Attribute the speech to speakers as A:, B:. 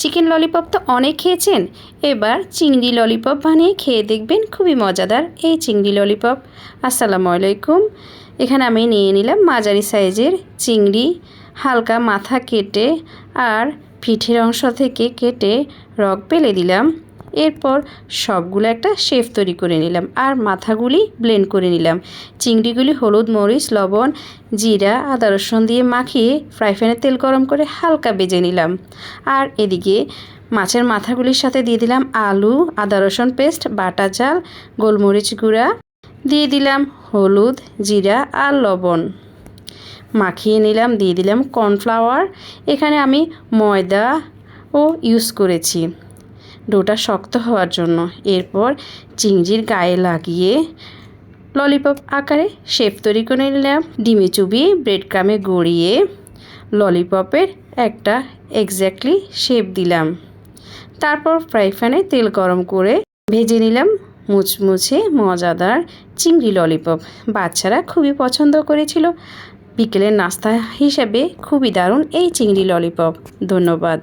A: Chicken lollipop তো অনেক খেয়েছেন, এবার চিংড়ি ললিপপ বানিয়ে খেয়ে দেখবেন, খুবই মজাদার এই চিংড়ি ললিপপ। আসসালামু আলাইকুম। এখানে আমি নিয়ে নিলাম মাঝারি সাইজের চিংড়ি, হালকা মাথা কেটে আর পিঠের অংশ থেকে কেটে রগ ফেলে দিলাম। এরপর সবগুলো একটা শেপ তৈরি করে নিলাম আর মাথাগুলি ব্লেন্ড করে নিলাম। চিংড়িগুলি হলুদ, মরিচ, লবণ, জিরা, আদা রসুন দিয়ে মাখিয়ে ফ্রাই প্যানে তেল গরম করে হালকা ভেজে নিলাম। আর এদিকে মাছের মাথাগুলির সাথে দিয়ে দিলাম আলু, আদা রসুন পেস্ট, বাটা চাল, গোলমরিচ গুঁড়া, দিয়ে দিলাম হলুদ, জিরা আর লবণ, মাখিয়ে নিলাম। দিয়ে দিলাম কর্নফ্লাওয়ার। এখানে আমি ময়দা ইউজ করেছি ডোটা শক্ত হওয়ার জন্য। এরপর চিংড়ির গায়ে লাগিয়ে ললিপপ আকারে শেপ তৈরি করে নিলাম। ডিমে চুবিয়ে ব্রেড ক্রামে গড়িয়ে ললিপপের একটা এক্স্যাক্টলি শেপ দিলাম। তারপর ফ্রাই প্যানে তেল গরম করে ভেজে নিলাম মুচমুচে মজাদার চিংড়ি ললিপপ। বাচ্চারা খুবই পছন্দ করেছিল। বিকেলের নাস্তা হিসেবে খুবই দারুণ এই চিংড়ি ললিপপ। ধন্যবাদ।